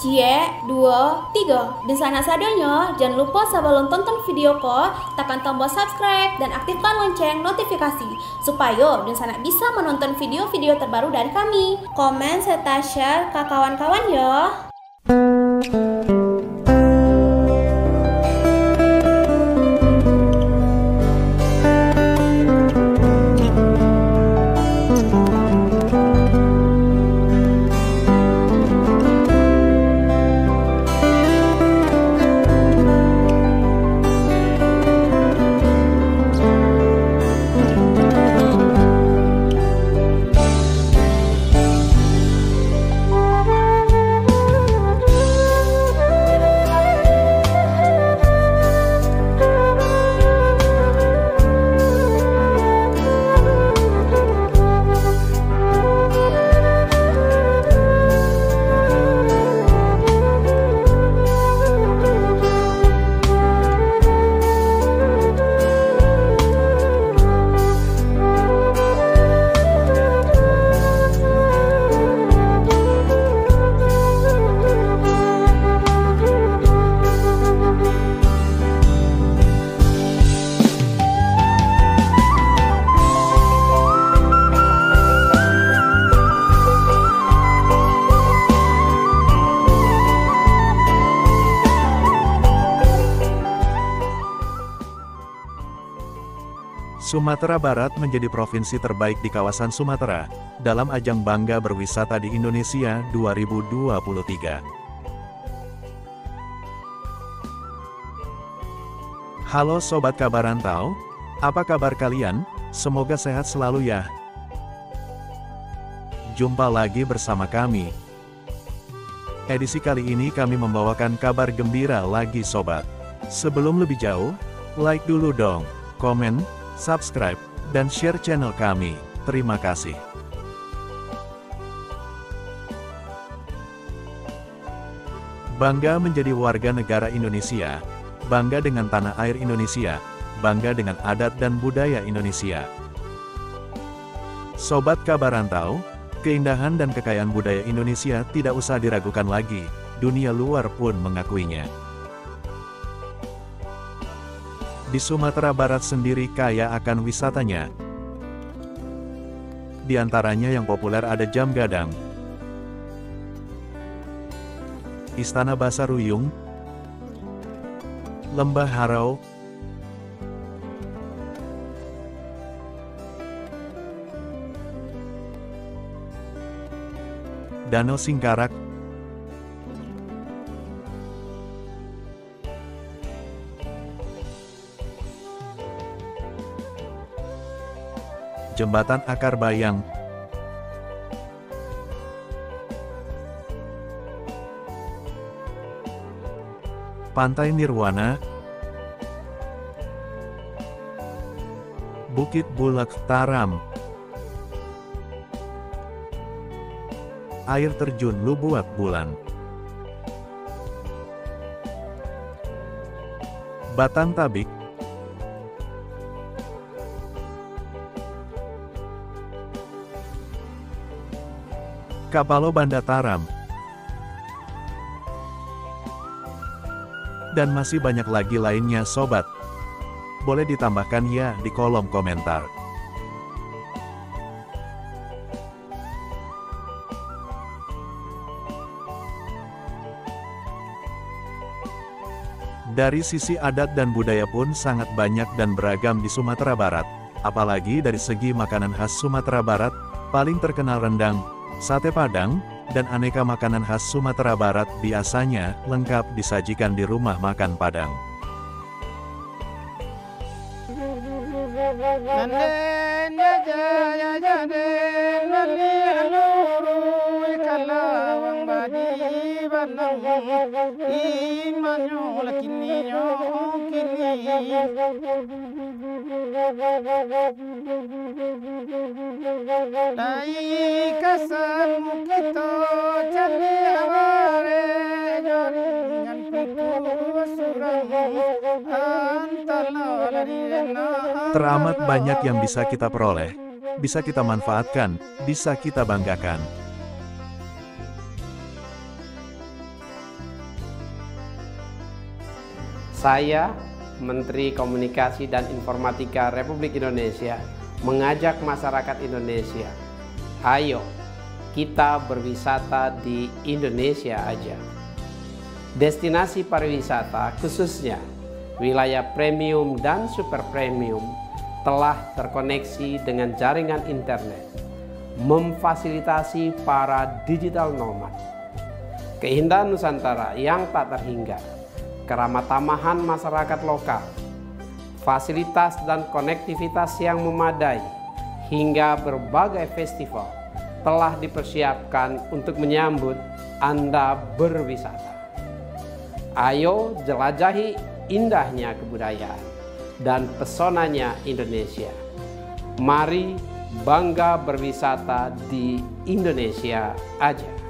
Cie, 2, 3. Dan sana sadanya, jangan lupa sebelum tonton video ko, tekan tombol subscribe dan aktifkan lonceng notifikasi supaya dan sana bisa menonton video-video terbaru dari kami. Komen serta share ke kawan-kawan ya. Sumatera Barat menjadi provinsi terbaik di kawasan Sumatera, dalam ajang Bangga Berwisata di Indonesia 2023. Halo Sobat Kabar Rantau, apa kabar kalian? Semoga sehat selalu ya. Jumpa lagi bersama kami. Edisi kali ini kami membawakan kabar gembira lagi Sobat. Sebelum lebih jauh, like dulu dong, komen, subscribe, dan share channel kami. Terima kasih. Bangga menjadi warga negara Indonesia, bangga dengan tanah air Indonesia, bangga dengan adat dan budaya Indonesia. Sobat Kabar Rantau, keindahan dan kekayaan budaya Indonesia tidak usah diragukan lagi, dunia luar pun mengakuinya. Di Sumatera Barat sendiri kaya akan wisatanya. Di antaranya yang populer ada Jam Gadang, Istana Basaruyung, Lembah Harau, Danau Singkarak, Jembatan Akar Bayang, Pantai Nirwana, Bukit Bulak Taram, Air Terjun Lubuak Bulan, Batang Tabik, Kapalo Banda Taram, dan masih banyak lagi lainnya Sobat. Boleh ditambahkan ya di kolom komentar. Dari sisi adat dan budaya pun sangat banyak dan beragam di Sumatera Barat. Apalagi dari segi makanan khas Sumatera Barat, paling terkenal rendang, sate Padang, dan aneka makanan khas Sumatera Barat biasanya lengkap disajikan di rumah makan Padang. Teramat banyak yang bisa kita peroleh, bisa kita manfaatkan, bisa kita banggakan. Saya, Menteri Komunikasi dan Informatika Republik Indonesia, mengajak masyarakat Indonesia, ayo kita berwisata di Indonesia aja. Destinasi pariwisata khususnya wilayah premium dan super premium telah terkoneksi dengan jaringan internet, memfasilitasi para digital nomad. Keindahan Nusantara yang tak terhingga, keramah tamahan masyarakat lokal, fasilitas dan konektivitas yang memadai, hingga berbagai festival telah dipersiapkan untuk menyambut Anda berwisata. Ayo jelajahi indahnya kebudayaan dan pesonanya Indonesia. Mari bangga berwisata di Indonesia aja.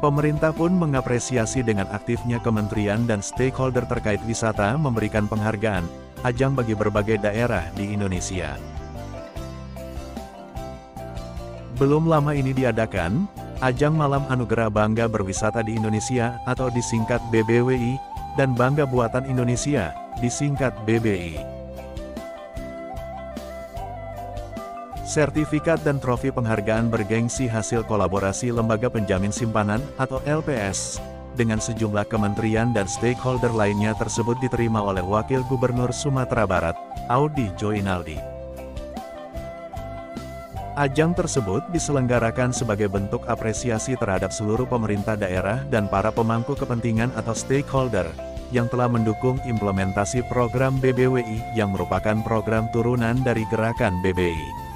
Pemerintah pun mengapresiasi dengan aktifnya kementerian dan stakeholder terkait wisata memberikan penghargaan ajang bagi berbagai daerah di Indonesia. Belum lama ini diadakan ajang Malam Anugerah Bangga Berwisata di Indonesia atau disingkat BBWI dan Bangga Buatan Indonesia disingkat BBI. Sertifikat dan trofi penghargaan bergengsi hasil kolaborasi Lembaga Penjamin Simpanan atau LPS dengan sejumlah kementerian dan stakeholder lainnya tersebut diterima oleh Wakil Gubernur Sumatera Barat, Audi Joinaldi. Ajang tersebut diselenggarakan sebagai bentuk apresiasi terhadap seluruh pemerintah daerah dan para pemangku kepentingan atau stakeholder yang telah mendukung implementasi program BBWI yang merupakan program turunan dari gerakan BBI.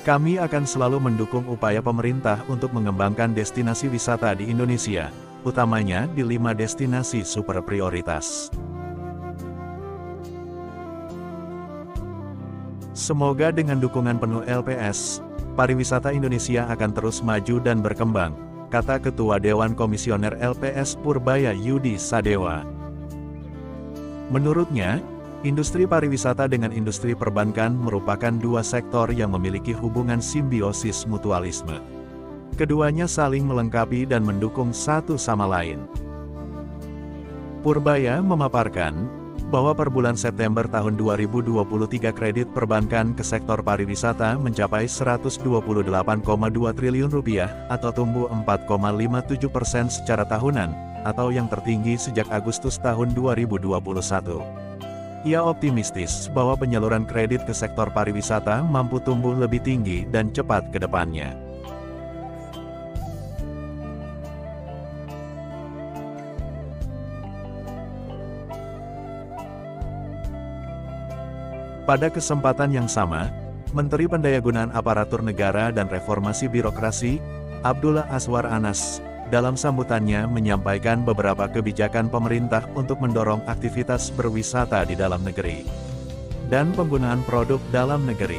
Kami akan selalu mendukung upaya pemerintah untuk mengembangkan destinasi wisata di Indonesia, utamanya di 5 destinasi super prioritas. Semoga dengan dukungan penuh LPS, pariwisata Indonesia akan terus maju dan berkembang, kata Ketua Dewan Komisioner LPS Purbaya Yudi Sadewa. Menurutnya, industri pariwisata dengan industri perbankan merupakan 2 sektor yang memiliki hubungan simbiosis mutualisme. Keduanya saling melengkapi dan mendukung satu sama lain. Purbaya memaparkan bahwa per bulan September tahun 2023 kredit perbankan ke sektor pariwisata mencapai Rp128,2 triliun atau tumbuh 4,57% secara tahunan, atau yang tertinggi sejak Agustus tahun 2021. Ia optimistis bahwa penyaluran kredit ke sektor pariwisata mampu tumbuh lebih tinggi dan cepat ke depannya. Pada kesempatan yang sama, Menteri Pendayagunaan Aparatur Negara dan Reformasi Birokrasi, Abdullah Azwar Anas, dalam sambutannya menyampaikan beberapa kebijakan pemerintah untuk mendorong aktivitas berwisata di dalam negeri dan penggunaan produk dalam negeri.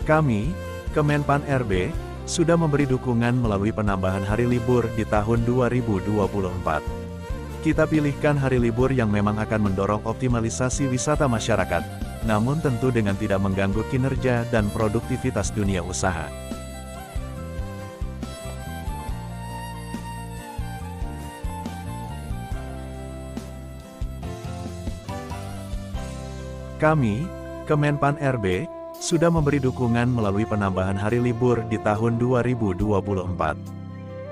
Kami, Kemenpan RB, sudah memberi dukungan melalui penambahan hari libur di tahun 2024. Kita pilihkan hari libur yang memang akan mendorong optimalisasi wisata masyarakat, namun tentu dengan tidak mengganggu kinerja dan produktivitas dunia usaha. Kami, Kemenpan RB, sudah memberi dukungan melalui penambahan hari libur di tahun 2024.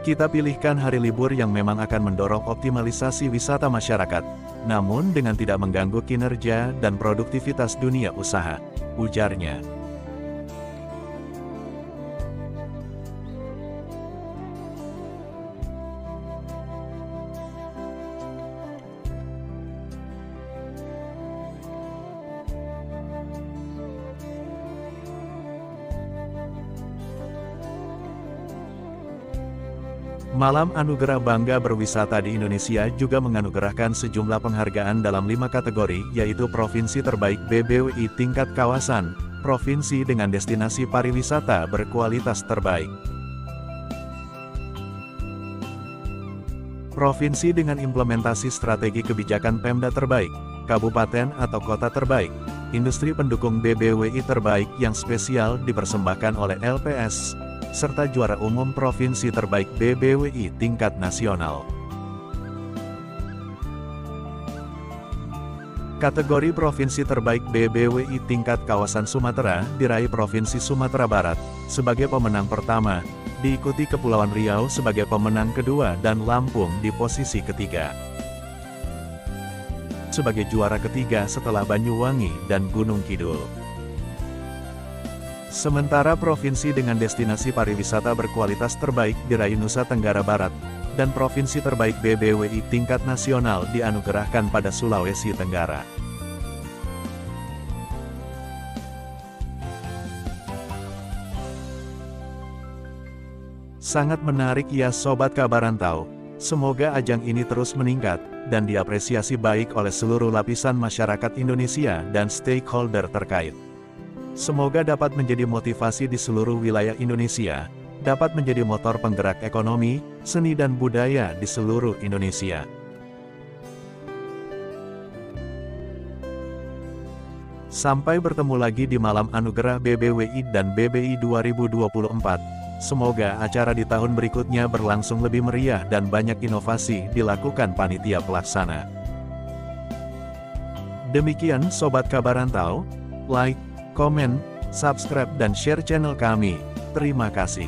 Kita pilihkan hari libur yang memang akan mendorong optimalisasi wisata masyarakat, namun dengan tidak mengganggu kinerja dan produktivitas dunia usaha, ujarnya. Malam Anugerah Bangga Berwisata di Indonesia juga menganugerahkan sejumlah penghargaan dalam 5 kategori, yaitu Provinsi Terbaik BBWI Tingkat Kawasan, Provinsi dengan Destinasi Pariwisata Berkualitas Terbaik, Provinsi dengan Implementasi Strategi Kebijakan Pemda Terbaik, Kabupaten atau Kota Terbaik, Industri Pendukung BBWI Terbaik yang spesial dipersembahkan oleh LPS, serta juara umum Provinsi Terbaik BBWI Tingkat Nasional. Kategori Provinsi Terbaik BBWI Tingkat Kawasan Sumatera diraih Provinsi Sumatera Barat sebagai pemenang pertama, diikuti Kepulauan Riau sebagai pemenang kedua dan Lampung di posisi ketiga. Sebagai juara ketiga setelah Banyuwangi dan Gunung Kidul. Sementara provinsi dengan destinasi pariwisata berkualitas terbaik diraih Nusa Tenggara Barat, dan provinsi terbaik BBWI tingkat nasional dianugerahkan pada Sulawesi Tenggara. Sangat menarik ya Sobat Kabarantau, semoga ajang ini terus meningkat, dan diapresiasi baik oleh seluruh lapisan masyarakat Indonesia dan stakeholder terkait. Semoga dapat menjadi motivasi di seluruh wilayah Indonesia, dapat menjadi motor penggerak ekonomi, seni dan budaya di seluruh Indonesia. Sampai bertemu lagi di Malam Anugerah BBWI dan BBI 2024. Semoga acara di tahun berikutnya berlangsung lebih meriah dan banyak inovasi dilakukan panitia pelaksana. Demikian Sobat Kabarantau, like, komen, subscribe dan share channel kami. Terima kasih.